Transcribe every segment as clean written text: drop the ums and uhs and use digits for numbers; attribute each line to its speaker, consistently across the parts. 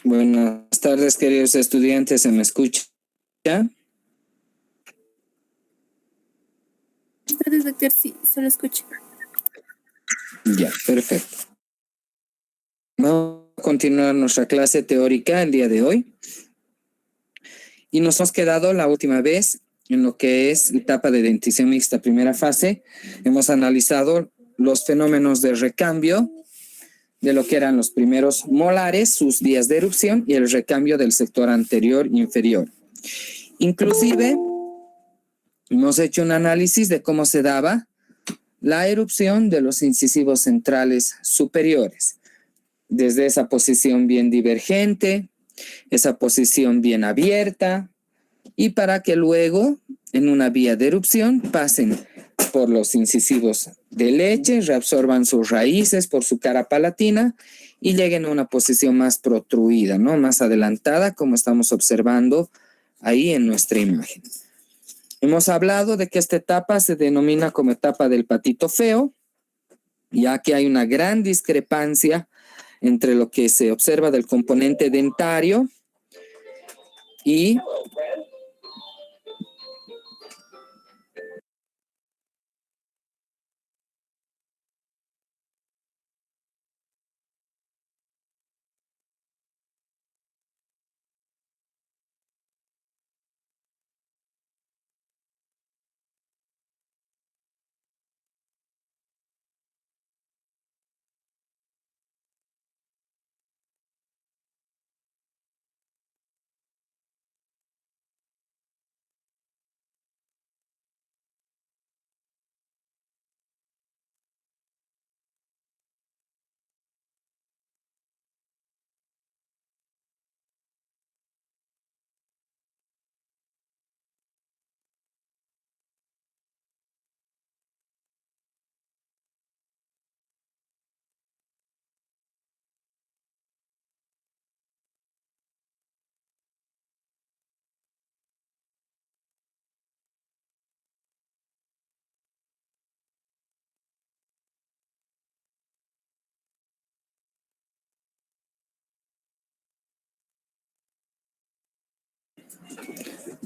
Speaker 1: Buenas tardes, queridos estudiantes. ¿Se me escucha?
Speaker 2: Buenas tardes, doctor. Sí, se lo escucho.
Speaker 1: Ya, perfecto. Vamos a continuar nuestra clase teórica el día de hoy. Y nos hemos quedado la última vez en lo que es etapa de dentición mixta, primera fase. Hemos analizado los fenómenos de recambio de lo que eran los primeros molares, sus vías de erupción y el recambio del sector anterior e inferior. Inclusive, hemos hecho un análisis de cómo se daba la erupción de los incisivos centrales superiores. Desde esa posición bien divergente, esa posición bien abierta, y para que luego, en una vía de erupción, pasen por los incisivos de leche, reabsorban sus raíces por su cara palatina y lleguen a una posición más protruida, ¿no? Más adelantada, como estamos observando ahí en nuestra imagen. Hemos hablado de que esta etapa se denomina como etapa del patito feo, ya que hay una gran discrepancia entre lo que se observa del componente dentario y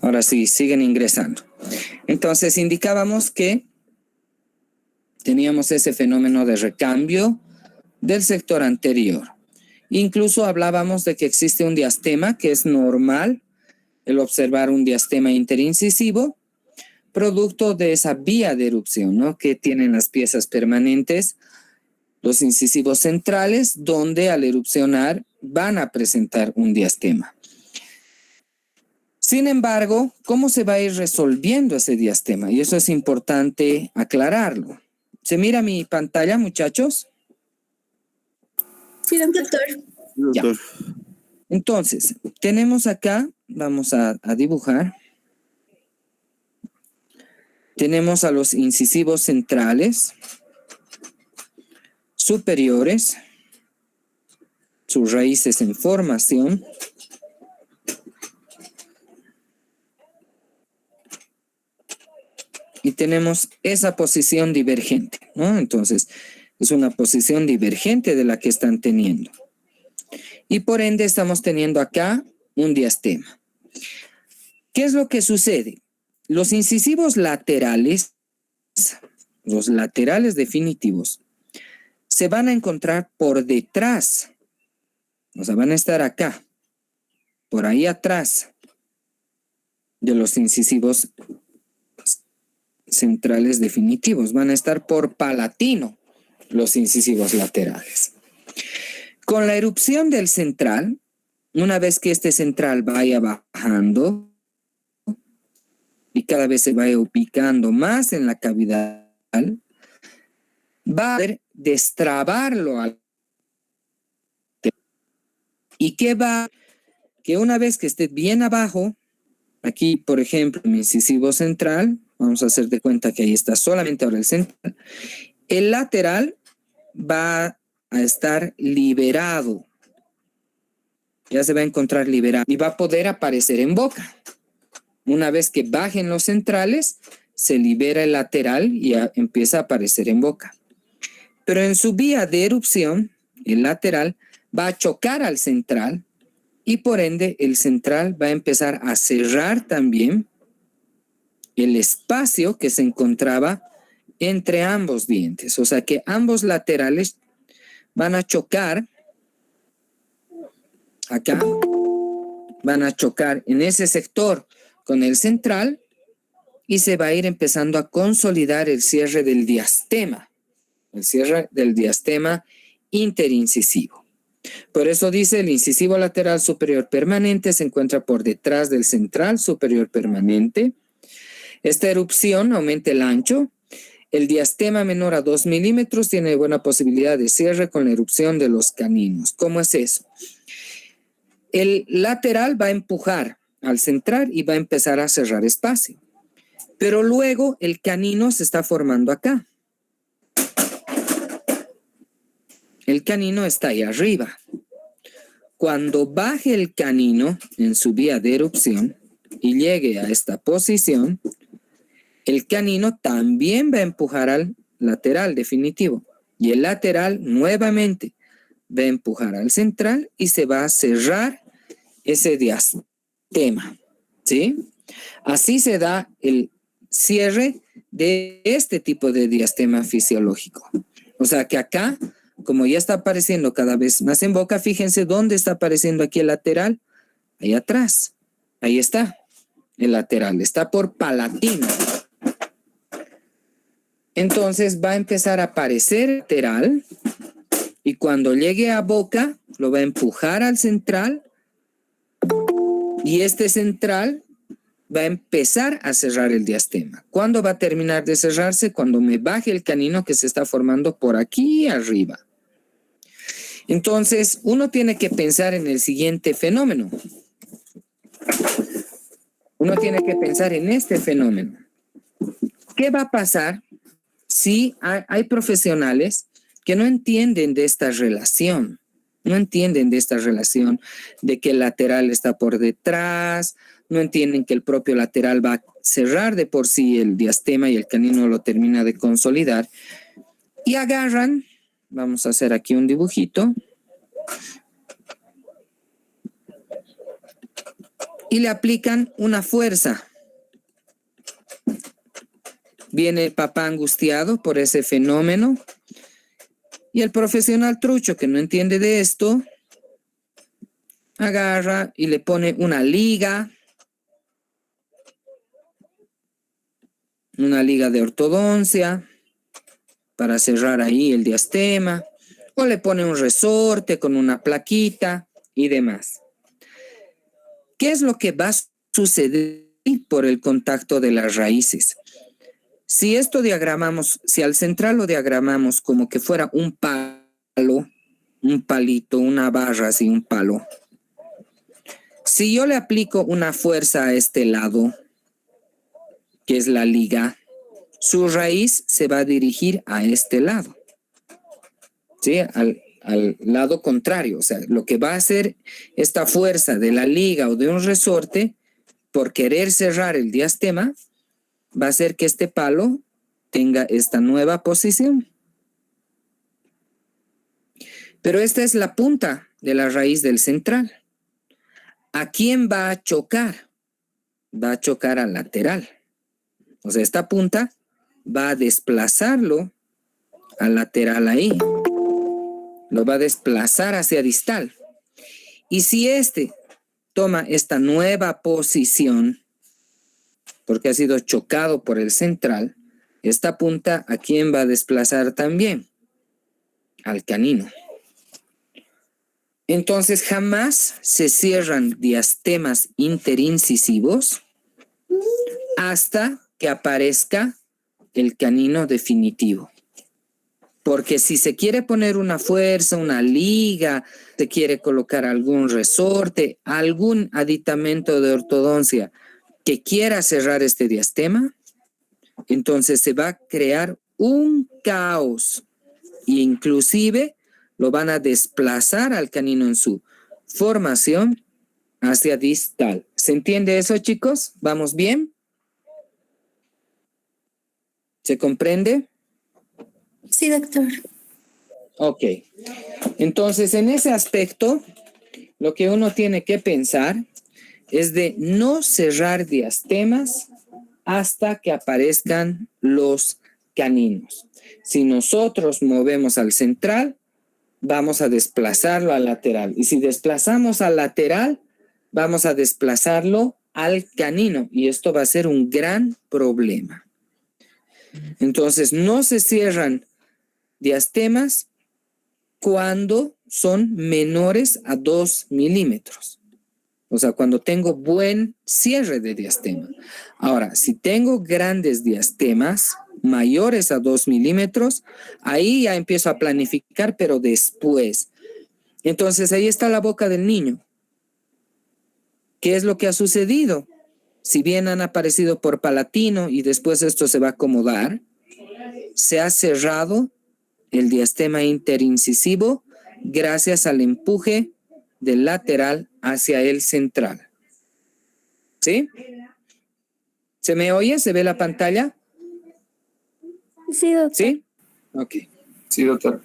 Speaker 1: ahora sí, siguen ingresando. Entonces, indicábamos que teníamos ese fenómeno de recambio del sector anterior. Incluso hablábamos de que existe un diastema, que es normal el observar un diastema interincisivo, producto de esa vía de erupción, ¿no? Que tienen las piezas permanentes, los incisivos centrales, donde al erupcionar van a presentar un diastema. Sin embargo, ¿cómo se va a ir resolviendo ese diastema? Y eso es importante aclararlo. ¿Se mira mi pantalla, muchachos?
Speaker 2: Sí, doctor.
Speaker 1: Ya. Entonces, tenemos acá, vamos a dibujar. Tenemos a los incisivos centrales superiores, sus raíces en formación. Y tenemos esa posición divergente, ¿no? Entonces, es una posición divergente de la que están teniendo. Y por ende estamos teniendo acá un diastema. ¿Qué es lo que sucede? Los incisivos laterales, los laterales definitivos, se van a encontrar por detrás. O sea, van a estar acá, por ahí atrás de los incisivos centrales definitivos. Van a estar por palatino los incisivos laterales. Con la erupción del central, una vez que este central vaya bajando y cada vez se vaya ubicando más en la cavidad, va a poder destrabarlo. ¿Y qué va? Que una vez que esté bien abajo, aquí, por ejemplo, mi incisivo central, vamos a hacer de cuenta que ahí está solamente ahora el central, el lateral va a estar liberado. Ya se va a encontrar liberado y va a poder aparecer en boca. Una vez que bajen los centrales, se libera el lateral y empieza a aparecer en boca. Pero en su vía de erupción, el lateral va a chocar al central y por ende el central va a empezar a cerrar también el espacio que se encontraba entre ambos dientes. O sea que ambos laterales van a chocar acá, van a chocar en ese sector con el central y se va a ir empezando a consolidar el cierre del diastema, el cierre del diastema interincisivo. Por eso dice el incisivo lateral superior permanente se encuentra por detrás del central superior permanente. Esta erupción aumenta el ancho. El diastema menor a 2 milímetros tiene buena posibilidad de cierre con la erupción de los caninos. ¿Cómo es eso? El lateral va a empujar al central y va a empezar a cerrar espacio. Pero luego el canino se está formando acá. El canino está ahí arriba. Cuando baje el canino en su vía de erupción y llegue a esta posición, el canino también va a empujar al lateral definitivo. Y el lateral nuevamente va a empujar al central y se va a cerrar ese diastema. ¿Sí? Así se da el cierre de este tipo de diastema fisiológico. O sea que acá, como ya está apareciendo cada vez más en boca, fíjense dónde está apareciendo aquí el lateral. Ahí atrás. Ahí está el lateral. Está por palatino. Entonces va a empezar a aparecer el lateral y cuando llegue a boca lo va a empujar al central y este central va a empezar a cerrar el diastema. ¿Cuándo va a terminar de cerrarse? Cuando me baje el canino que se está formando por aquí arriba. Entonces, uno tiene que pensar en el siguiente fenómeno. Uno tiene que pensar en este fenómeno. ¿Qué va a pasar si hay profesionales que no entienden de esta relación? No entienden de esta relación de que el lateral está por detrás, no entienden que el propio lateral va a cerrar de por sí el diastema y el canino lo termina de consolidar. Y agarran, vamos a hacer aquí un dibujito, y le aplican una fuerza. Viene el papá angustiado por ese fenómeno y el profesional trucho que no entiende de esto agarra y le pone una liga de ortodoncia para cerrar ahí el diastema, o le pone un resorte con una plaquita y demás. ¿Qué es lo que va a suceder por el contacto de las raíces? Si esto diagramamos, si al central lo diagramamos como que fuera un palo, un palito, una barra así, un palo. Si yo le aplico una fuerza a este lado, que es la liga, su raíz se va a dirigir a este lado, ¿sí? Al lado contrario. O sea, lo que va a hacer esta fuerza de la liga o de un resorte, por querer cerrar el diastema, va a hacer que este palo tenga esta nueva posición. Pero esta es la punta de la raíz del central. ¿A quién va a chocar? Va a chocar al lateral. O sea, esta punta va a desplazarlo al lateral ahí. Lo va a desplazar hacia distal. Y si este toma esta nueva posición, porque ha sido chocado por el central, esta punta, ¿a quién va a desplazar también? Al canino. Entonces, jamás se cierran diastemas interincisivos hasta que aparezca el canino definitivo. Porque si se quiere poner una fuerza, una liga, se quiere colocar algún resorte, algún aditamento de ortodoncia que quiera cerrar este diastema, entonces se va a crear un caos e inclusive lo van a desplazar al canino en su formación hacia distal. ¿Se entiende eso, chicos? ¿Vamos bien? ¿Se comprende?
Speaker 2: Sí, doctor.
Speaker 1: Ok. Entonces, en ese aspecto, lo que uno tiene que pensar es de no cerrar diastemas hasta que aparezcan los caninos. Si nosotros movemos al central, vamos a desplazarlo al lateral. Y si desplazamos al lateral, vamos a desplazarlo al canino. Y esto va a ser un gran problema. Entonces, no se cierran diastemas cuando son menores a 2 milímetros. O sea, cuando tengo buen cierre de diastema. Ahora, si tengo grandes diastemas mayores a 2 milímetros, ahí ya empiezo a planificar, pero después. Entonces, ahí está la boca del niño. ¿Qué es lo que ha sucedido? Si bien han aparecido por palatino y después esto se va a acomodar, se ha cerrado el diastema interincisivo gracias al empuje del lateral hacia el central. ¿Sí? ¿Se me oye? ¿Se ve la pantalla?
Speaker 2: Sí, doctor.
Speaker 1: ¿Sí? Ok.
Speaker 3: Sí, doctor.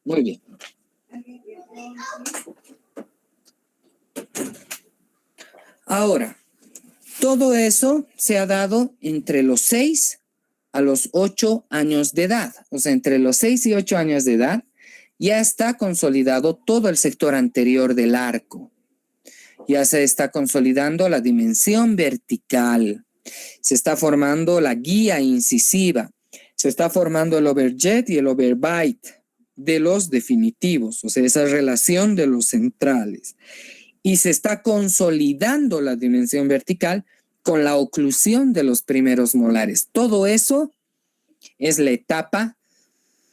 Speaker 1: Muy bien. Ahora, todo eso se ha dado entre los 6 a los 8 años de edad. O sea, entre los 6 y 8 años de edad ya está consolidado todo el sector anterior del arco. Ya se está consolidando la dimensión vertical. Se está formando la guía incisiva. Se está formando el overjet y el overbite de los definitivos, o sea, esa relación de los centrales. Y se está consolidando la dimensión vertical con la oclusión de los primeros molares. Todo eso es la etapa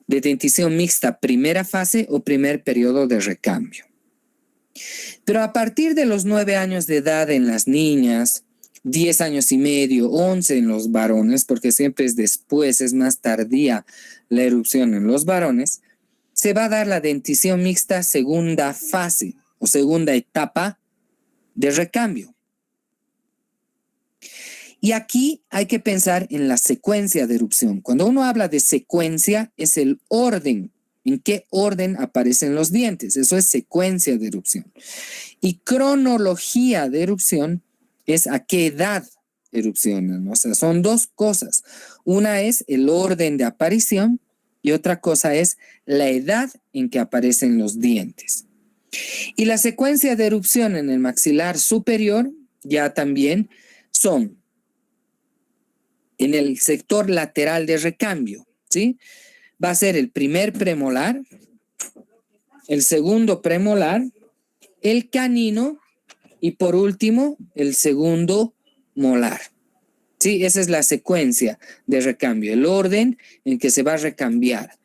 Speaker 1: de dentición mixta, primera fase o primer periodo de recambio. Pero a partir de los 9 años de edad en las niñas, 10 años y medio, 11 en los varones, porque siempre es después, es más tardía la erupción en los varones, se va a dar la dentición mixta segunda fase o segunda etapa de recambio. Y aquí hay que pensar en la secuencia de erupción. Cuando uno habla de secuencia, es el orden, en qué orden aparecen los dientes. Eso es secuencia de erupción. Y cronología de erupción es a qué edad erupcionan. O sea, son dos cosas. Una es el orden de aparición y otra cosa es la edad en que aparecen los dientes. Y la secuencia de erupción en el maxilar superior ya también son en el sector lateral de recambio, ¿sí? Va a ser el primer premolar, el segundo premolar, el canino y por último el segundo molar. Sí, esa es la secuencia de recambio, el orden en que se va a recambiar.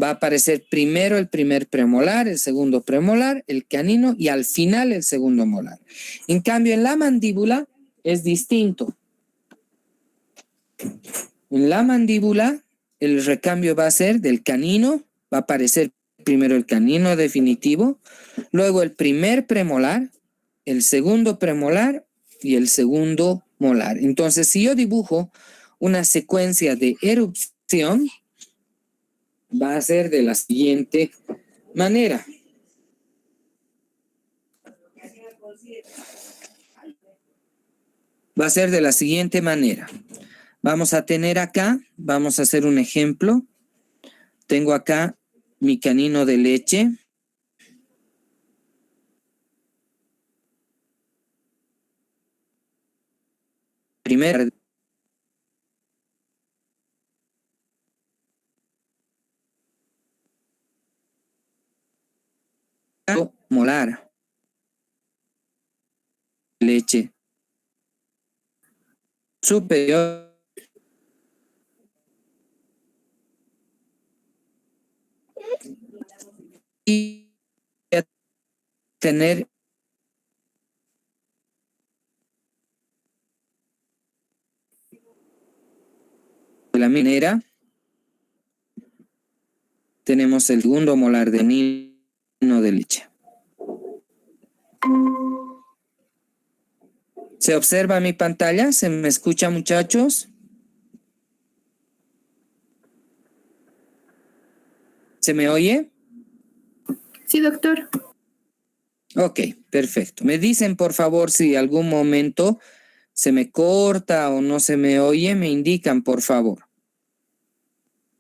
Speaker 1: Va a aparecer primero el primer premolar, el segundo premolar, el canino y al final el segundo molar. En cambio, en la mandíbula es distinto. En la mandíbula el recambio va a ser del canino, va a aparecer primero el canino definitivo, luego el primer premolar, el segundo premolar y el segundo molar. Entonces, si yo dibujo una secuencia de erupción, va a ser de la siguiente manera. Va a ser de la siguiente manera. Vamos a tener acá, vamos a hacer un ejemplo. Tengo acá mi canino de leche. Primero, molar, leche superior y tener de la manera tenemos el segundo molar de nino de leche. ¿Se observa mi pantalla? ¿Se me escucha, muchachos? ¿Se me oye?
Speaker 2: Sí, doctor.
Speaker 1: Ok, perfecto. Me dicen, por favor, si algún momento se me corta o no se me oye, me indican, por favor.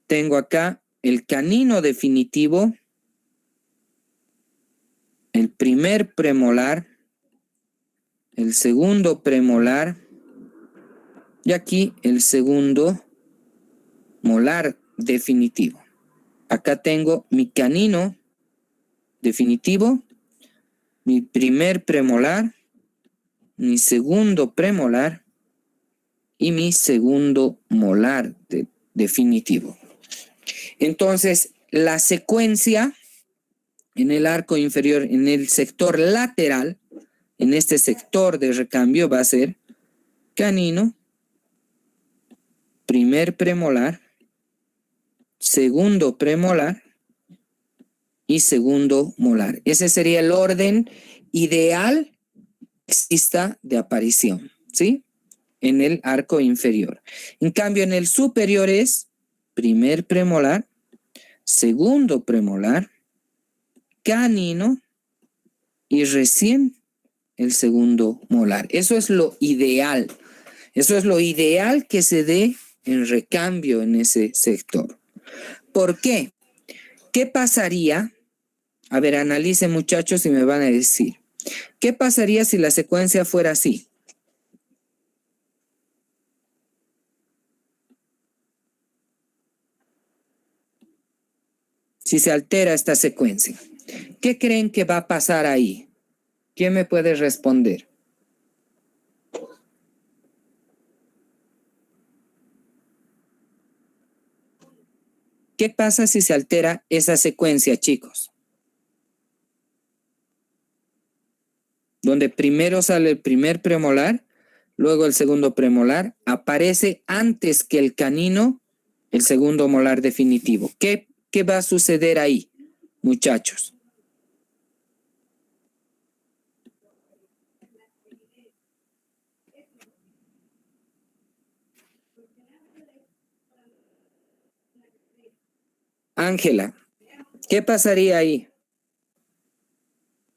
Speaker 1: Tengo acá el canino definitivo, el primer premolar, el segundo premolar y aquí el segundo molar definitivo. Acá tengo mi canino definitivo, mi primer premolar, mi segundo premolar y mi segundo molar definitivo. Entonces, la secuencia en el arco inferior, en el sector lateral, en este sector de recambio va a ser canino, primer premolar, segundo premolar y segundo molar. Ese sería el orden ideal que exista de aparición, ¿sí? En el arco inferior. En cambio, en el superior es primer premolar, segundo premolar, canino y recién el segundo molar. Eso es lo ideal. Eso es lo ideal que se dé en recambio en ese sector. ¿Por qué? ¿Qué pasaría? A ver, analicen muchachos y me van a decir. ¿Qué pasaría si la secuencia fuera así? Si se altera esta secuencia. ¿Qué creen que va a pasar ahí? ¿Quién me puede responder? ¿Qué pasa si se altera esa secuencia, chicos? Donde primero sale el primer premolar, luego el segundo premolar, aparece antes que el canino el segundo molar definitivo. ¿Qué va a suceder ahí, muchachos? Ángela, ¿qué pasaría ahí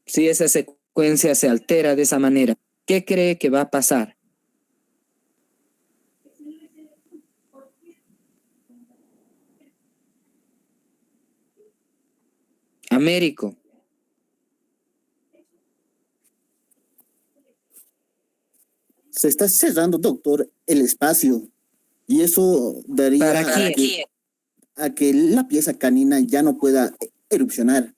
Speaker 1: si esa secuencia se altera de esa manera? ¿Qué cree que va a pasar? Américo.
Speaker 3: Se está cerrando, doctor, el espacio y eso daría
Speaker 1: ¿Para
Speaker 3: a
Speaker 1: quién?
Speaker 3: a que la pieza canina ya no pueda erupcionar.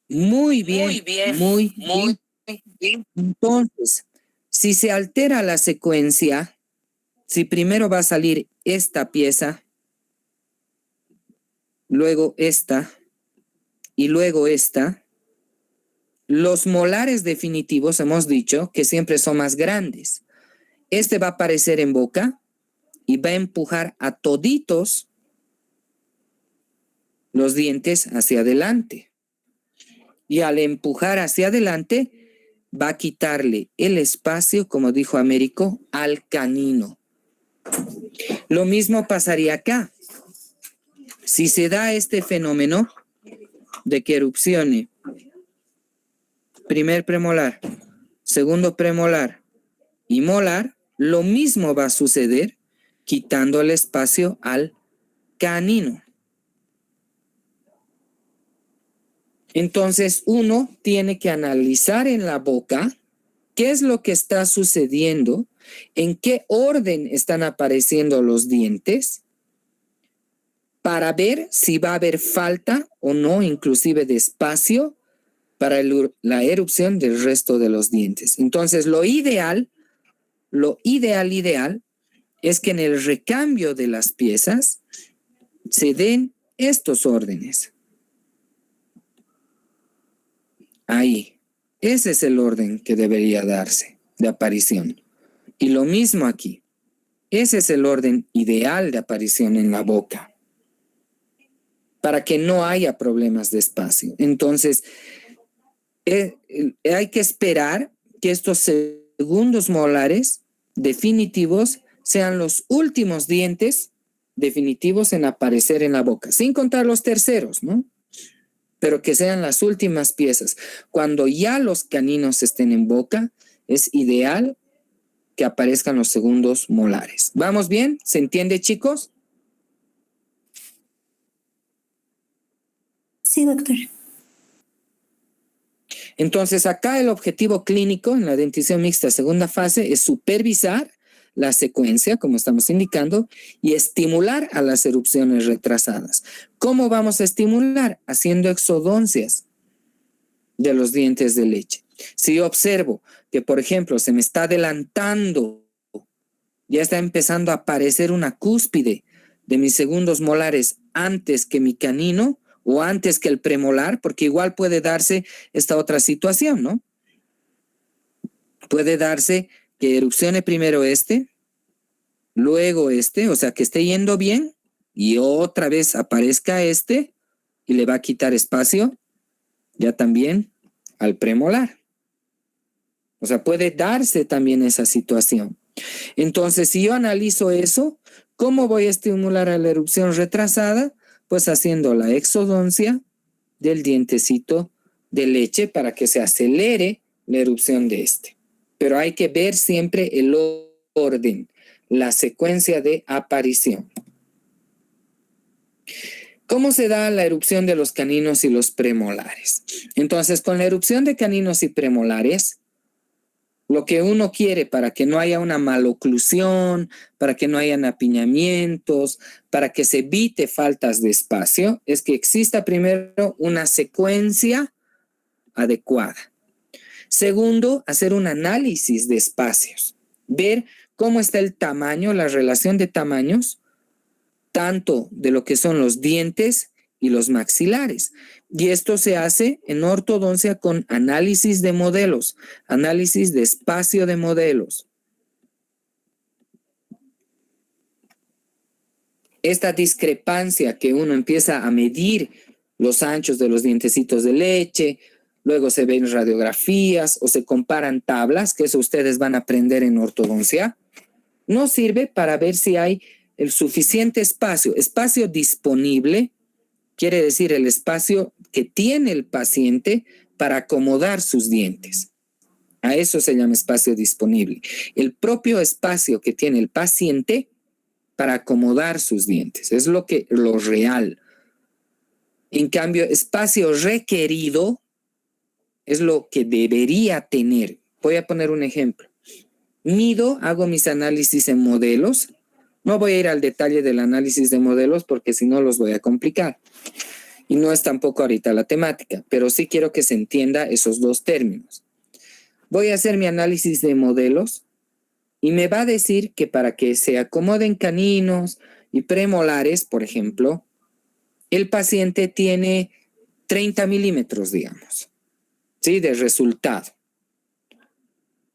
Speaker 1: Muy bien, muy bien. Entonces, si se altera la secuencia, si primero va a salir esta pieza, luego esta y luego esta, los molares definitivos hemos dicho que siempre son más grandes. Este va a aparecer en boca y va a empujar a toditos los dientes hacia adelante. Y al empujar hacia adelante, va a quitarle el espacio, como dijo Américo, al canino. Lo mismo pasaría acá. Si se da este fenómeno de que erupcione primer premolar, segundo premolar y molar, lo mismo va a suceder quitando el espacio al canino. Entonces uno tiene que analizar en la boca qué es lo que está sucediendo, en qué orden están apareciendo los dientes, para ver si va a haber falta o no, inclusive de espacio, para la erupción del resto de los dientes. Entonces, lo ideal es que en el recambio de las piezas se den estos órdenes. Ahí. Ese es el orden que debería darse de aparición. Y lo mismo aquí. Ese es el orden ideal de aparición en la boca, para que no haya problemas de espacio. Entonces, hay que esperar que estos segundos molares definitivos sean los últimos dientes definitivos en aparecer en la boca, sin contar los terceros, ¿no? Pero que sean las últimas piezas. Cuando ya los caninos estén en boca, es ideal que aparezcan los segundos molares. ¿Vamos bien? ¿Se entiende, chicos?
Speaker 2: Sí, doctor.
Speaker 1: Entonces, acá el objetivo clínico en la dentición mixta segunda fase es supervisar la secuencia, como estamos indicando, y estimular a las erupciones retrasadas. ¿Cómo vamos a estimular? Haciendo exodoncias de los dientes de leche. Si yo observo que, por ejemplo, se me está adelantando, ya está empezando a aparecer una cúspide de mis segundos molares antes que mi canino o antes que el premolar, porque igual puede darse esta otra situación, ¿no? Puede darse que erupcione primero luego o sea, que esté yendo bien y otra vez aparezca y le va a quitar espacio ya también al premolar. O sea, puede darse también esa situación. Entonces, si yo analizo eso, ¿cómo voy a estimular a la erupción retrasada? Pues haciendo la exodoncia del dientecito de leche para que se acelere la erupción de Pero hay que ver siempre el orden, la secuencia de aparición. ¿Cómo se da la erupción de los caninos y los premolares? Entonces, con la erupción de caninos y premolares, lo que uno quiere para que no haya una maloclusión, para que no hayan apiñamientos, para que se evite faltas de espacio, es que exista primero una secuencia adecuada. Segundo, hacer un análisis de espacios, ver cómo está el tamaño, la relación de tamaños, tanto de lo que son los dientes y los maxilares. Y esto se hace en ortodoncia con análisis de modelos, análisis de espacio de modelos. Esta discrepancia que uno empieza a medir los anchos de los dientecitos de leche, luego se ven radiografías o se comparan tablas, que eso ustedes van a aprender en ortodoncia, nos sirve para ver si hay el suficiente espacio disponible, quiere decir el espacio que tiene el paciente para acomodar sus dientes. A eso se llama espacio disponible. El propio espacio que tiene el paciente para acomodar sus dientes. Es lo real. En cambio, espacio requerido es lo que debería tener. Voy a poner un ejemplo. Hago mis análisis en modelos. No voy a ir al detalle del análisis de modelos porque si no los voy a complicar. Y no es tampoco ahorita la temática, pero sí quiero que se entienda esos dos términos. Voy a hacer mi análisis de modelos y me va a decir que para que se acomoden caninos y premolares, por ejemplo, el paciente tiene 30 milímetros, digamos, ¿sí? De resultado.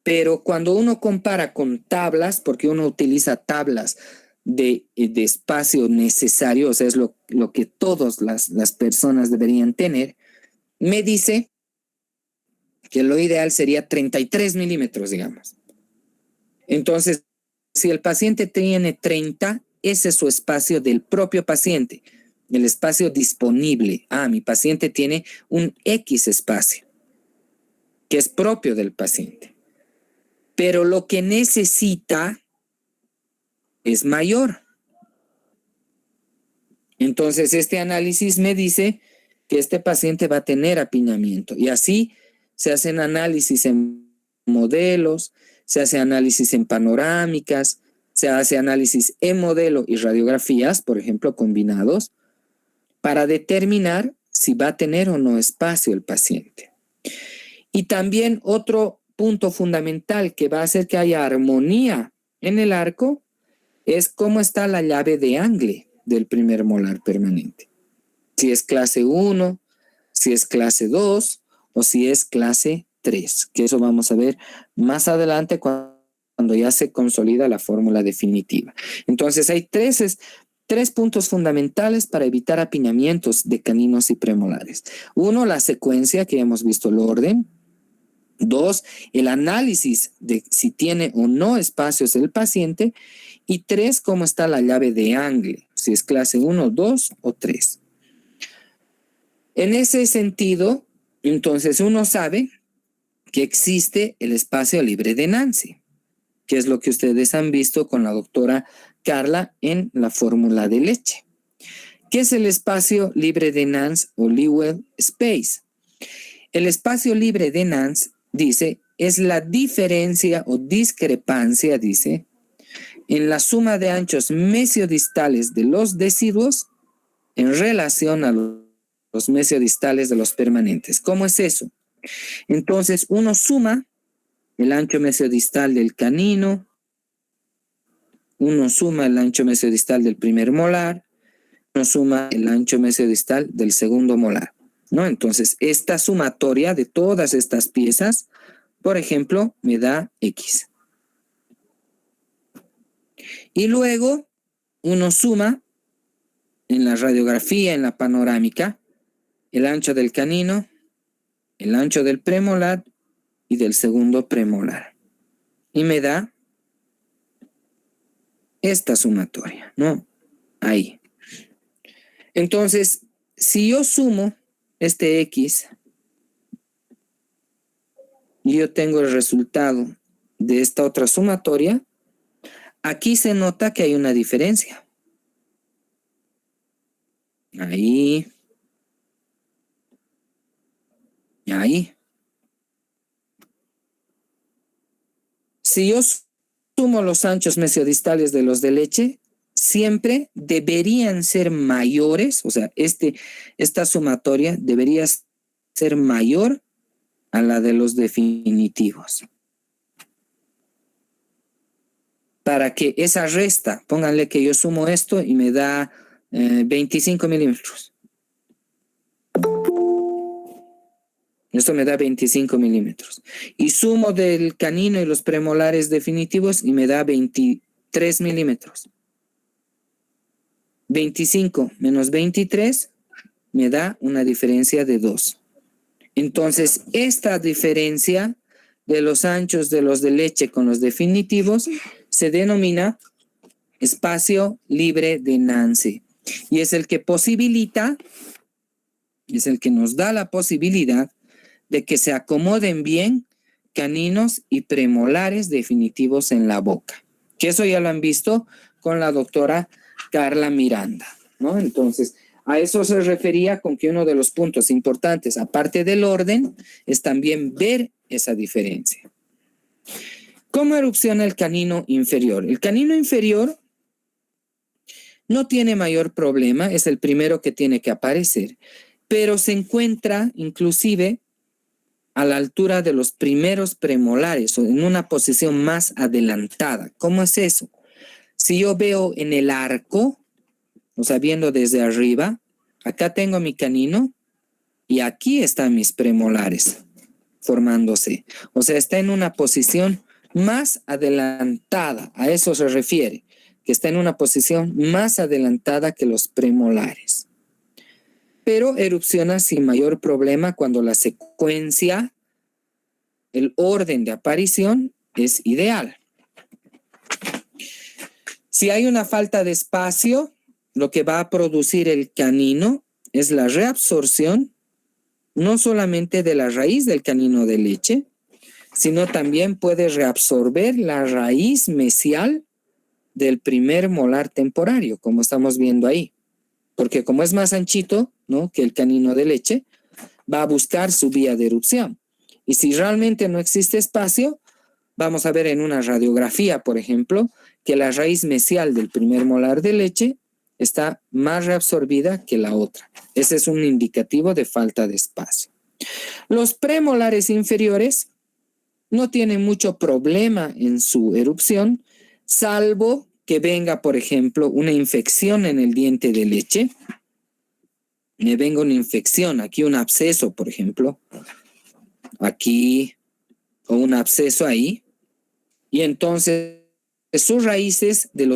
Speaker 1: Pero cuando uno compara con tablas, porque uno utiliza tablas de espacio necesario, o sea, es lo que todas las personas deberían tener, me dice que lo ideal sería 33 milímetros, digamos. Entonces, si el paciente tiene 30, ese es su espacio del propio paciente, el espacio disponible. Mi paciente tiene un X espacio, que es propio del paciente. Pero lo que necesita es mayor. Entonces, este análisis me dice que este paciente va a tener apiñamiento. Y así se hacen análisis en modelos, se hace análisis en panorámicas, se hace análisis en modelo y radiografías, por ejemplo, combinados, para determinar si va a tener o no espacio el paciente. Y también otro punto fundamental que va a hacer que haya armonía en el arco es cómo está la llave de Angle del primer molar permanente. Si es clase 1, si es clase 2 o si es clase 3, que eso vamos a ver más adelante cuando ya se consolida la fórmula definitiva. Entonces hay tres puntos fundamentales para evitar apiñamientos de caninos y premolares. 1, la secuencia, que ya hemos visto el orden. 2, el análisis de si tiene o no espacios el paciente. Y 3, cómo está la llave de Angle, si es clase 1, 2 o 3. En ese sentido, entonces uno sabe que existe el espacio libre de Nancy, que es lo que ustedes han visto con la doctora Carla en la fórmula de leche. ¿Qué es el espacio libre de Nance o Liouville Space? El espacio libre de Nance, dice, es la diferencia o discrepancia, dice, en la suma de anchos mesiodistales de los deciduos en relación a los mesiodistales de los permanentes. ¿Cómo es eso? Entonces, uno suma el ancho mesiodistal del canino, uno suma el ancho mesiodistal del primer molar, uno suma el ancho mesiodistal del segundo molar, ¿no? Entonces, esta sumatoria de todas estas piezas, por ejemplo, me da X. Y luego, uno suma en la radiografía, en la panorámica, el ancho del canino, el ancho del premolar y del segundo premolar. Y me da esta sumatoria, ¿no? Ahí. Entonces, si yo sumo este X y yo tengo el resultado de esta otra sumatoria, aquí se nota que hay una diferencia. Ahí. Ahí. Si yo sumo los anchos mesiodistales de los de leche, siempre deberían ser mayores, o sea, esta sumatoria debería ser mayor a la de los definitivos. Para que esa resta, pónganle que yo sumo esto y me da 25 milímetros. Esto me da 25 milímetros. Y sumo del canino y los premolares definitivos y me da 23 milímetros. 25 menos 23 me da una diferencia de 2. Entonces, esta diferencia de los anchos de los de leche con los definitivos se denomina espacio libre de Nance. Y es el que posibilita, es el que nos da la posibilidad de que se acomoden bien caninos y premolares definitivos en la boca. Que eso ya lo han visto con la doctora Carla Miranda, ¿no? Entonces, a eso se refería con que uno de los puntos importantes, aparte del orden, es también ver esa diferencia. ¿Cómo erupciona el canino inferior? El canino inferior no tiene mayor problema, es el primero que tiene que aparecer, pero se encuentra inclusive a la altura de los primeros premolares o en una posición más adelantada. ¿Cómo es eso? Si yo veo en el arco, o sea, viendo desde arriba, acá tengo mi canino y aquí están mis premolares formándose. O sea, está en una posición más adelantada. A eso se refiere, que está en una posición más adelantada que los premolares. Pero erupciona sin mayor problema cuando la secuencia, el orden de aparición es ideal. Si hay una falta de espacio, lo que va a producir el canino es la reabsorción no solamente de la raíz del canino de leche, sino también puede reabsorber la raíz mesial del primer molar temporario, como estamos viendo ahí. Porque como es más anchito, ¿no?, que el canino de leche, va a buscar su vía de erupción. Y si realmente no existe espacio, vamos a ver en una radiografía, por ejemplo, que la raíz mesial del primer molar de leche está más reabsorbida que la otra. Ese es un indicativo de falta de espacio. Los premolares inferiores no tienen mucho problema en su erupción, salvo que venga, por ejemplo, una infección en el diente de leche. Me venga una infección, aquí un absceso, por ejemplo, aquí, o un absceso ahí, y entonces sus raíces de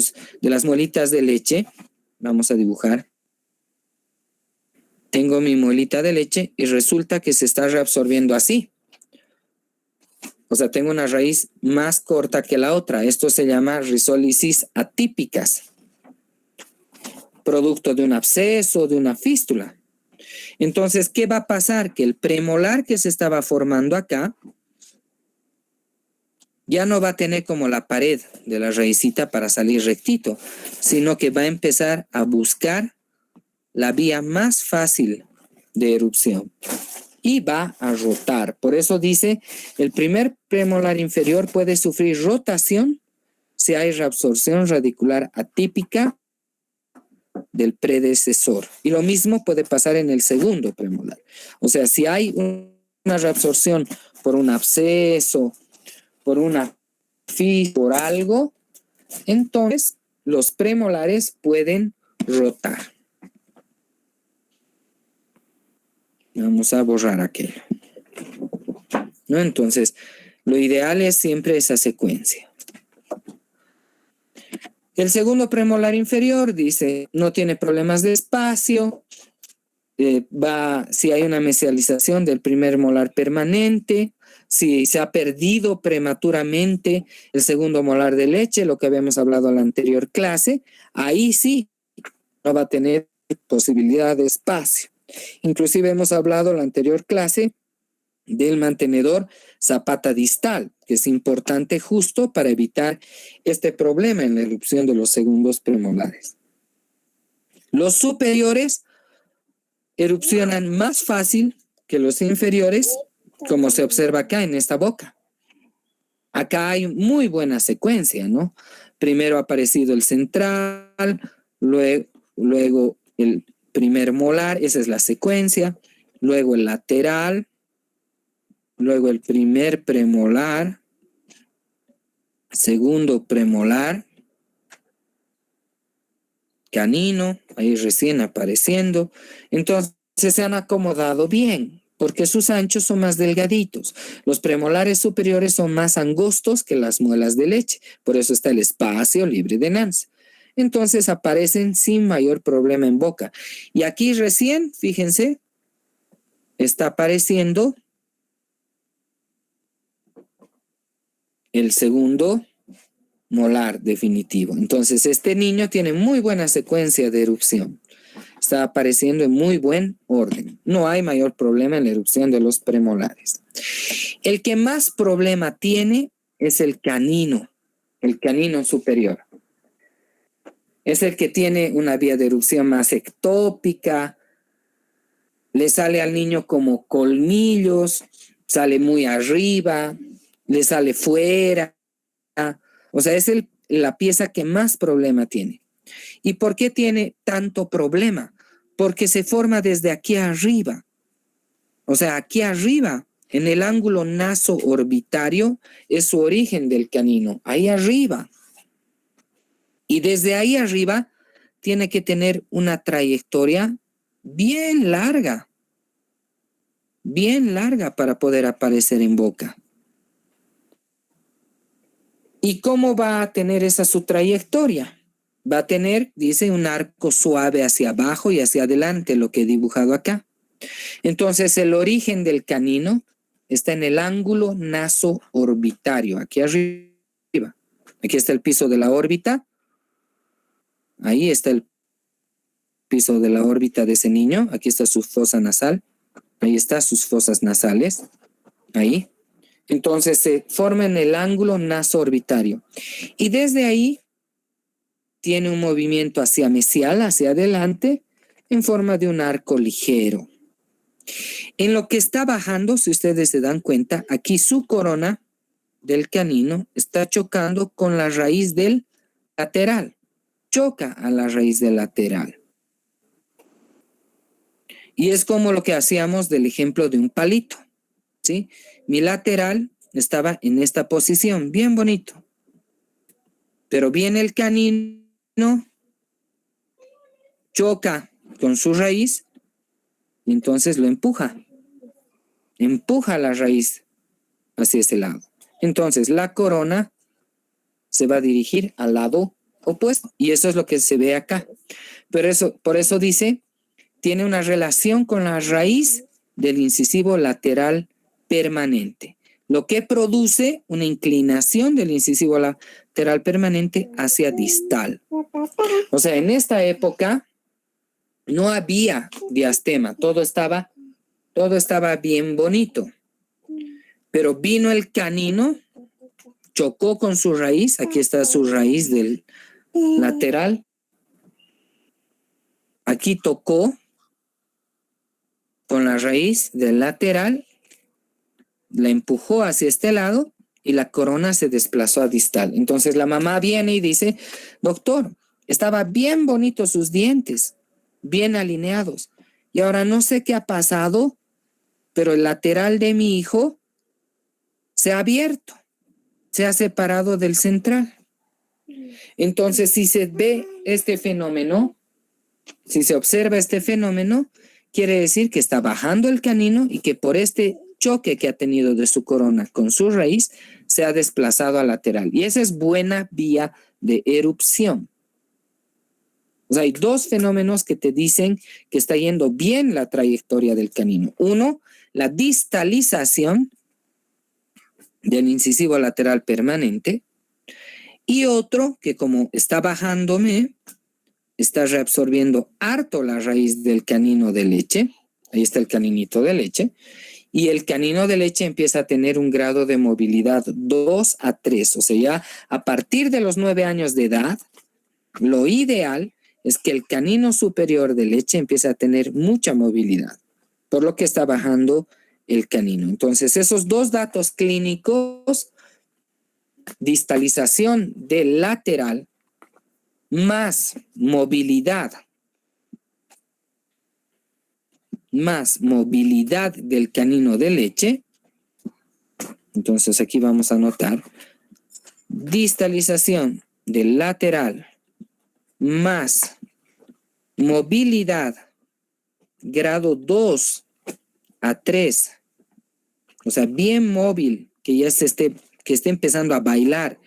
Speaker 1: las muelitas de leche, vamos a dibujar, tengo mi muelita de leche y resulta que se está reabsorbiendo así. O sea, tengo una raíz más corta que la otra. Esto se llama rizólisis atípicas, producto de un absceso, de una fístula. Entonces, ¿qué va a pasar? Que el premolar que se estaba formando acá ya no va a tener como la pared de la raicita para salir rectito, sino que va a empezar a buscar la vía más fácil de erupción y va a rotar. Por eso dice, el primer premolar inferior puede sufrir rotación si hay reabsorción radicular atípica del predecesor. Y lo mismo puede pasar en el segundo premolar. O sea, si hay una reabsorción por un absceso, por una fístula, por algo, entonces los premolares pueden rotar. Vamos a borrar aquello, ¿no? Entonces, lo ideal es siempre esa secuencia. El segundo premolar inferior dice, no tiene problemas de espacio, si hay una mesialización del primer molar permanente, si se ha perdido prematuramente el segundo molar de leche, lo que habíamos hablado en la anterior clase, ahí sí no va a tener posibilidad de espacio. Inclusive hemos hablado en la anterior clase del mantenedor zapata distal, que es importante justo para evitar este problema en la erupción de los segundos premolares. Los superiores erupcionan más fácil que los inferiores, como se observa acá en esta boca. Acá hay muy buena secuencia, ¿no? Primero ha aparecido el central, luego el primer molar, esa es la secuencia, luego el lateral, luego el primer premolar, segundo premolar, canino, ahí recién apareciendo. Entonces se han acomodado bien, porque sus anchos son más delgaditos. Los premolares superiores son más angostos que las muelas de leche, por eso está el espacio libre de Nance. Entonces aparecen sin mayor problema en boca. Y aquí recién, fíjense, está apareciendo el segundo molar definitivo. Entonces este niño tiene muy buena secuencia de erupción. Está apareciendo en muy buen orden. No hay mayor problema en la erupción de los premolares. El que más problema tiene es el canino superior. Es el que tiene una vía de erupción más ectópica, le sale al niño como colmillos, sale muy arriba, le sale fuera. O sea, es la pieza que más problema tiene. ¿Y por qué tiene tanto problema? Porque se forma desde aquí arriba. O sea, aquí arriba, en el ángulo naso-orbitario, es su origen del canino, ahí arriba. Y desde ahí arriba tiene que tener una trayectoria bien larga para poder aparecer en boca. ¿Y cómo va a tener esa su trayectoria? Va a tener, dice, un arco suave hacia abajo y hacia adelante, lo que he dibujado acá. Entonces, el origen del canino está en el ángulo naso-orbitario, aquí arriba. Aquí está el piso de la órbita. Ahí está el piso de la órbita de ese niño. Aquí está su fosa nasal. Ahí están sus fosas nasales. Ahí. Entonces se forma en el ángulo naso-orbitario. Y desde ahí tiene un movimiento hacia mesial, hacia adelante, en forma de un arco ligero. En lo que está bajando, si ustedes se dan cuenta, aquí su corona del canino está chocando con la raíz del lateral. Choca a la raíz del lateral. Y es como lo que hacíamos del ejemplo de un palito, ¿sí? Mi lateral estaba en esta posición, bien bonito. Pero viene el canino, choca con su raíz, y entonces lo empuja. Empuja la raíz hacia ese lado. Entonces la corona se va a dirigir al lado opuesto. Y eso es lo que se ve acá. Pero por eso dice, tiene una relación con la raíz del incisivo lateral permanente. lo que produce una inclinación del incisivo lateral permanente hacia distal. O sea, en esta época no había diastema, todo estaba bien bonito. Pero vino el canino, chocó con su raíz, aquí está su raíz del lateral, aquí tocó con la raíz del lateral, la empujó hacia este lado y la corona se desplazó a distal. Entonces la mamá viene y dice, doctor, estaba bien bonitos sus dientes, bien alineados. Y ahora no sé qué ha pasado, pero el lateral de mi hijo se ha abierto, se ha separado del central. Entonces, si se ve este fenómeno, si se observa este fenómeno, quiere decir que está bajando el canino y que por este choque que ha tenido de su corona con su raíz, se ha desplazado al lateral. Y esa es buena vía de erupción. O sea, hay dos fenómenos que te dicen que está yendo bien la trayectoria del canino. Uno, la distalización del incisivo lateral permanente. Y otro, que como está bajándome, está reabsorbiendo harto la raíz del canino de leche. Ahí está el caninito de leche. Y el canino de leche empieza a tener un grado de movilidad 2 a 3. O sea, ya a partir de los 9 años de edad, lo ideal es que el canino superior de leche empiece a tener mucha movilidad, por lo que está bajando el canino. Entonces, esos dos datos clínicos, distalización del lateral más movilidad del canino de leche. Entonces aquí vamos a anotar distalización del lateral más movilidad grado 2 a 3, o sea, bien móvil, que ya esté empezando a bailar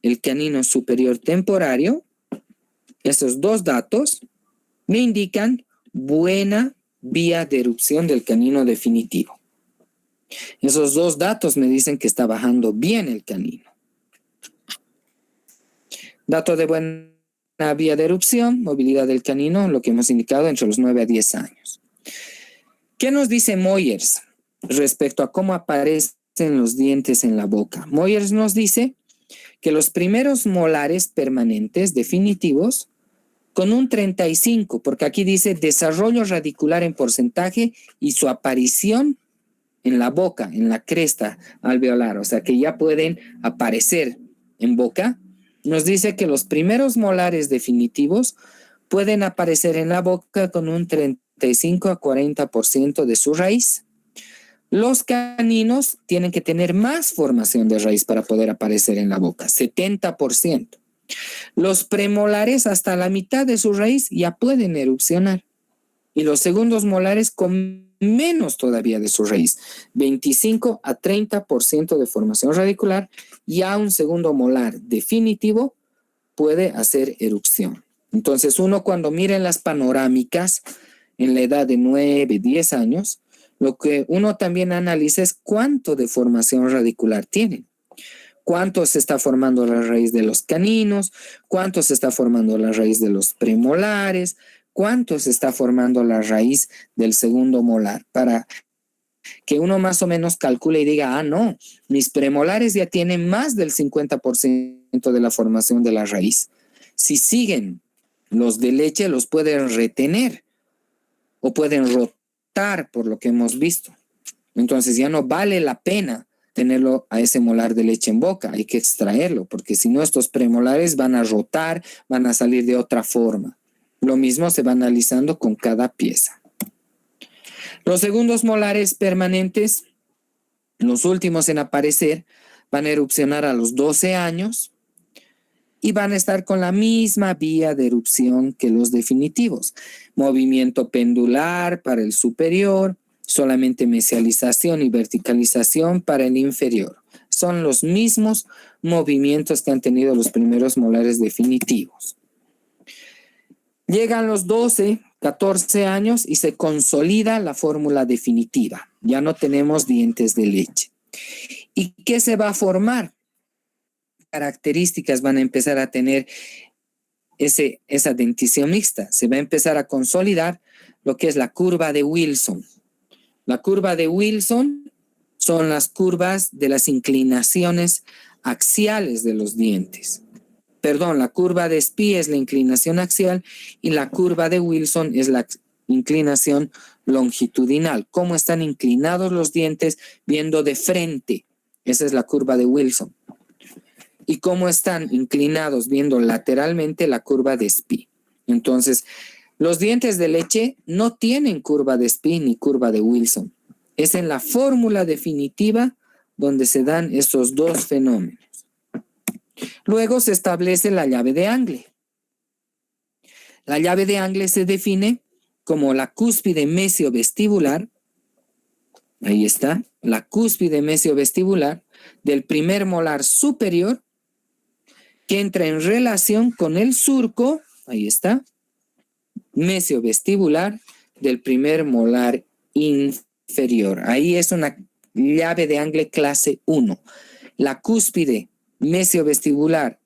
Speaker 1: el canino superior temporario. Estos dos datos me indican buena vía de erupción del canino definitivo. Esos dos datos me dicen que está bajando bien el canino. Dato de buena vía de erupción, movilidad del canino, lo que hemos indicado entre los 9 a 10 años. ¿Qué nos dice Moyers respecto a cómo aparecen los dientes en la boca? Moyers nos dice que los primeros molares permanentes definitivos con un 35, porque aquí dice desarrollo radicular en porcentaje y su aparición en la boca, en la cresta alveolar, o sea que ya pueden aparecer en boca. Nos dice que los primeros molares definitivos pueden aparecer en la boca con un 35 a 40% de su raíz. Los caninos tienen que tener más formación de raíz para poder aparecer en la boca, 70%. Los premolares hasta la mitad de su raíz ya pueden erupcionar. Y los segundos molares con menos todavía de su raíz, 25 a 30% de formación radicular, ya un segundo molar definitivo puede hacer erupción. Entonces uno cuando mira en las panorámicas en la edad de 9, 10 años, lo que uno también analiza es cuánto de formación radicular tienen. Cuánto se está formando la raíz de los caninos, cuánto se está formando la raíz de los premolares, cuánto se está formando la raíz del segundo molar, para que uno más o menos calcule y diga, no, mis premolares ya tienen más del 50% de la formación de la raíz. Si siguen, los de leche los pueden retener o pueden rotar por lo que hemos visto. Entonces ya no vale la pena tenerlo a ese molar de leche en boca, hay que extraerlo, porque si no estos premolares van a rotar, van a salir de otra forma. Lo mismo se va analizando con cada pieza. Los segundos molares permanentes, los últimos en aparecer, van a erupcionar a los 12 años y van a estar con la misma vía de erupción que los definitivos. Movimiento pendular para el superior, solamente mesialización y verticalización para el inferior. Son los mismos movimientos que han tenido los primeros molares definitivos. Llegan los 12, 14 años y se consolida la fórmula definitiva. Ya no tenemos dientes de leche. ¿Y qué se va a formar? Características van a empezar a tener esa dentición mixta. Se va a empezar a consolidar lo que es la curva de Wilson. La curva de Wilson son las curvas de las inclinaciones axiales de los dientes. Perdón, la curva de Spee es la inclinación axial y la curva de Wilson es la inclinación longitudinal. Cómo están inclinados los dientes viendo de frente. Esa es la curva de Wilson. Y cómo están inclinados viendo lateralmente, la curva de Spee. Entonces, los dientes de leche no tienen curva de Spee ni curva de Wilson. Es en la fórmula definitiva donde se dan estos dos fenómenos. Luego se establece la llave de Angle. La llave de Angle se define como la cúspide mesiovestibular. Ahí está, la cúspide mesiovestibular del primer molar superior que entra en relación con el surco, ahí está, mesiovestibular del primer molar inferior. Ahí es una llave de Angle clase 1. La cúspide mesiovestibular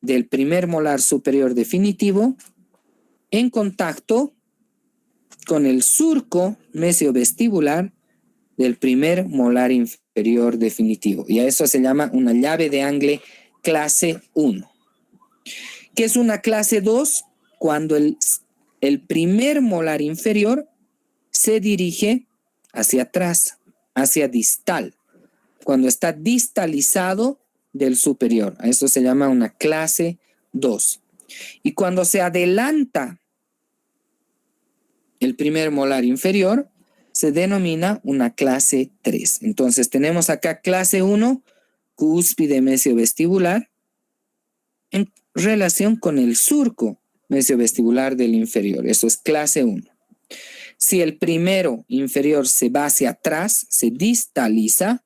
Speaker 1: del primer molar superior definitivo en contacto con el surco mesiovestibular del primer molar inferior definitivo. Y a eso se llama una llave de Angle clase 1. ¿Qué es una clase 2? Cuando el primer molar inferior se dirige hacia atrás, hacia distal. Cuando está distalizado del superior. A eso se llama una clase 2. Y cuando se adelanta el primer molar inferior, se denomina una clase 3. Entonces tenemos acá clase 1, cúspide mesiovestibular, en relación con el surco mesiovestibular del inferior. Eso es clase 1. Si el primero inferior se va hacia atrás, se distaliza,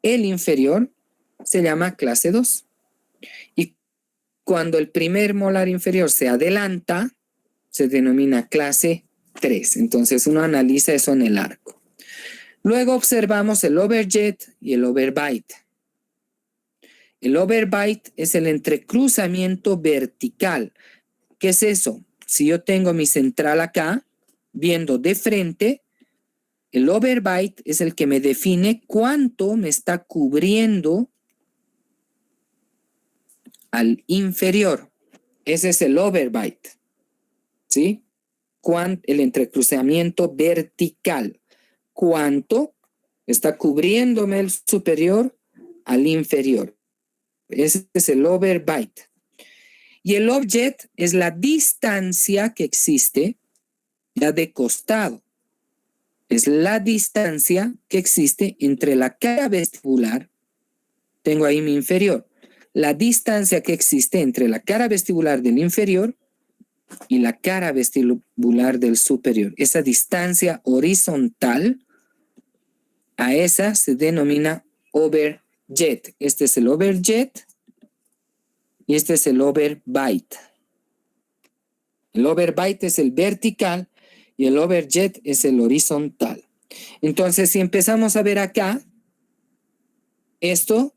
Speaker 1: el inferior se llama clase 2. Y cuando el primer molar inferior se adelanta, se denomina clase 3. Entonces uno analiza eso en el arco. Luego observamos el overjet y el overbite. El overbite es el entrecruzamiento vertical. ¿Qué es eso? Si yo tengo mi central acá, viendo de frente, el overbite es el que me define cuánto me está cubriendo al inferior. Ese es el overbite. ¿Sí? El entrecruzamiento vertical. ¿Cuánto está cubriéndome el superior al inferior? Ese es el overbite. Y el objet es la distancia que existe ya de costado. Es la distancia que existe entre la cara vestibular, tengo ahí mi inferior, la distancia que existe entre la cara vestibular del inferior y la cara vestibular del superior. Esa distancia horizontal, a esa se denomina overjet. Este es el overjet y este es el overbite. El overbite es el vertical y el overjet es el horizontal. Entonces, si empezamos a ver acá, esta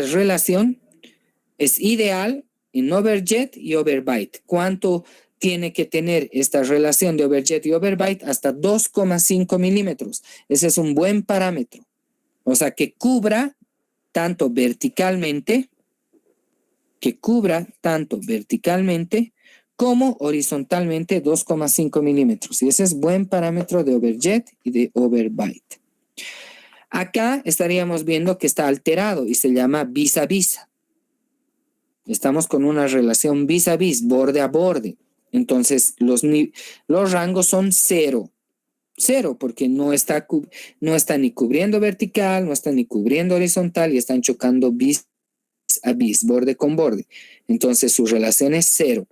Speaker 1: relación es ideal en overjet y overbite. ¿Cuánto tiene que tener esta relación de overjet y overbite? Hasta 2,5 milímetros. Ese es un buen parámetro. O sea, que cubra tanto verticalmente como horizontalmente 2,5 milímetros. Y ese es buen parámetro de overjet y de overbite. Acá estaríamos viendo que está alterado y se llama vis a vis. Estamos con una relación vis a vis, borde a borde. Entonces, los rangos son 0. 0 porque no está ni cubriendo vertical, no está ni cubriendo horizontal y están chocando vis a vis, borde con borde. Entonces, su relación es 0.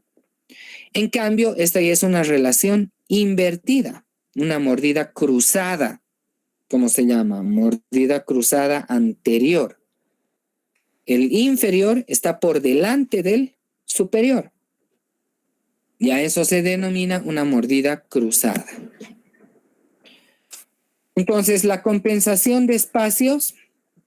Speaker 1: En cambio, esta ya es una relación invertida, una mordida cruzada. ¿Cómo se llama? Mordida cruzada anterior. El inferior está por delante del superior. Y a eso se denomina una mordida cruzada. Entonces, la compensación de espacios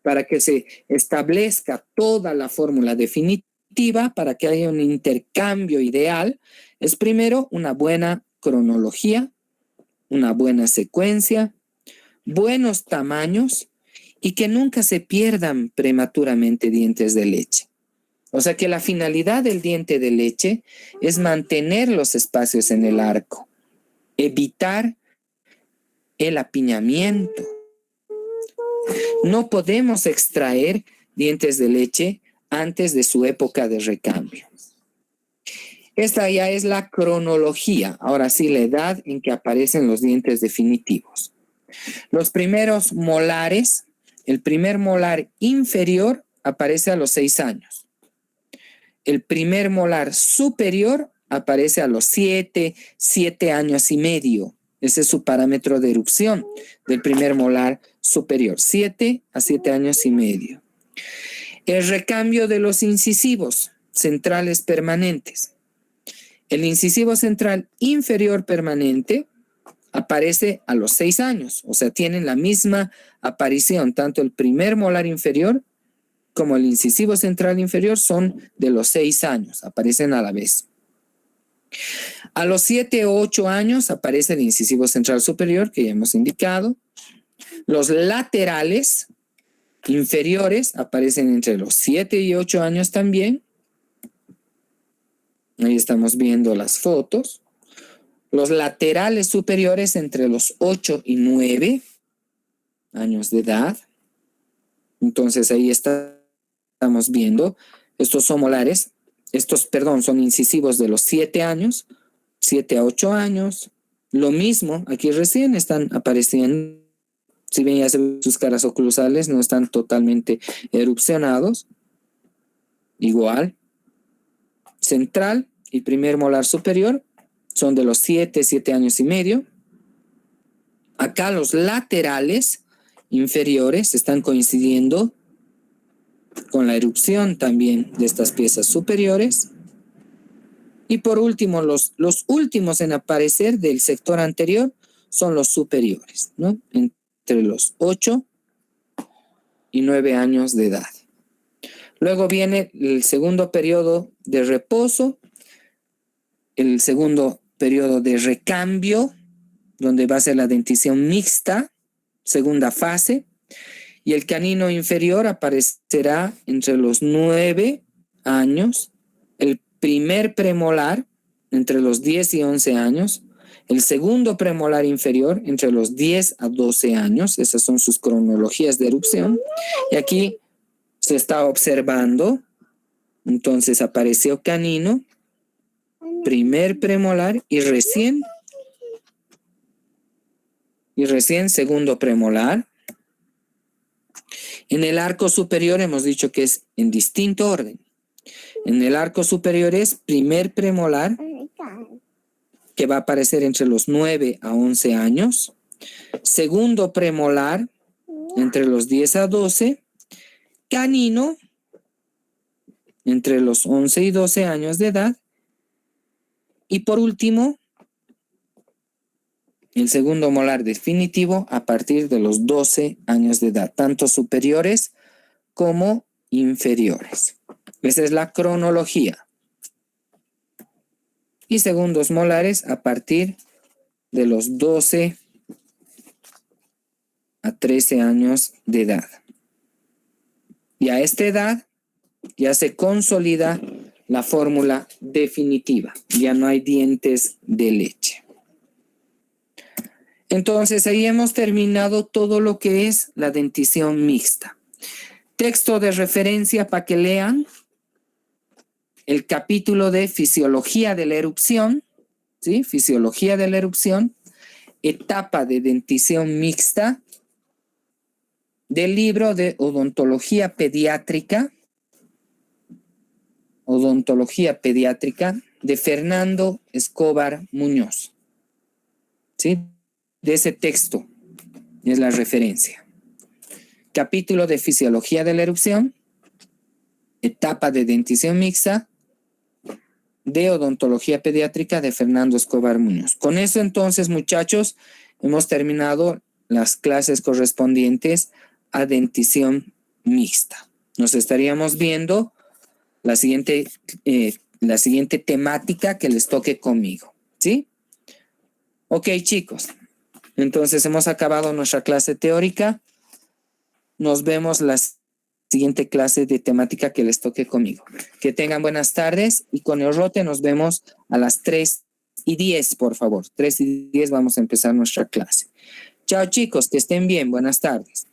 Speaker 1: para que se establezca toda la fórmula definitiva, para que haya un intercambio ideal, es primero una buena cronología, una buena secuencia, buenos tamaños y que nunca se pierdan prematuramente dientes de leche. O sea que la finalidad del diente de leche es mantener los espacios en el arco, evitar el apiñamiento. No podemos extraer dientes de leche antes de su época de recambio. Esta ya es la cronología, ahora sí, la edad en que aparecen los dientes definitivos. Los primeros molares, el primer molar inferior aparece a los 6 años. El primer molar superior aparece a los 7 años y medio. Ese es su parámetro de erupción del primer molar superior, 7 a 7 años y medio. El recambio de los incisivos centrales permanentes. El incisivo central inferior permanente aparece a los 6 años, o sea, tienen la misma aparición, tanto el primer molar inferior como el incisivo central inferior son de los 6 años, aparecen a la vez. A los 7 o 8 años aparece el incisivo central superior, que ya hemos indicado. Los laterales inferiores aparecen entre los 7 y 8 años también. Ahí estamos viendo las fotos. Los laterales superiores entre los 8 y 9 años de edad. Entonces ahí estamos viendo. Estos son molares. Son incisivos de los 7 años, 7 a 8 años. Lo mismo, aquí recién están apareciendo. Si bien ya sus caras oclusales no están totalmente erupcionados. Igual. Central y primer molar superior son de los 7 años y medio. Acá los laterales inferiores están coincidiendo con la erupción también de estas piezas superiores. Y por último, los últimos en aparecer del sector anterior son los superiores, ¿no? Entre los 8 y 9 años de edad. Luego viene el segundo periodo de reposo, el segundo periodo de recambio, donde va a ser la dentición mixta, segunda fase, y el canino inferior aparecerá entre los 9 años, el primer premolar entre los 10 y 11 años, el segundo premolar inferior entre los 10 a 12 años, esas son sus cronologías de erupción, y aquí se está observando, entonces apareció canino, primer premolar y recién segundo premolar. En el arco superior hemos dicho que es en distinto orden. En el arco superior es primer premolar, que va a aparecer entre los 9 a 11 años. Segundo premolar, entre los 10 a 12. Canino, entre los 11 y 12 años de edad. Y por último, el segundo molar definitivo a partir de los 12 años de edad, tanto superiores como inferiores. Esa es la cronología. Y segundos molares a partir de los 12 a 13 años de edad. Y a esta edad ya se consolida la fórmula definitiva. Ya no hay dientes de leche. Entonces, ahí hemos terminado todo lo que es la dentición mixta. Texto de referencia para que lean el capítulo de fisiología de la erupción, ¿sí? Fisiología de la erupción, etapa de dentición mixta, del libro de odontología pediátrica de Fernando Escobar Muñoz, ¿sí? De ese texto es la referencia. Capítulo de fisiología de la erupción, etapa de dentición mixta, de odontología pediátrica de Fernando Escobar Muñoz. Con eso entonces, muchachos, hemos terminado las clases correspondientes a dentición mixta. Nos estaríamos viendo la siguiente temática que les toque conmigo, ¿sí? Ok, chicos. Entonces hemos acabado nuestra clase teórica. Nos vemos la siguiente clase de temática que les toque conmigo. Que tengan buenas tardes y con el rote nos vemos a las 3:10, por favor. 3:10 vamos a empezar nuestra clase. Chao, chicos, que estén bien. Buenas tardes.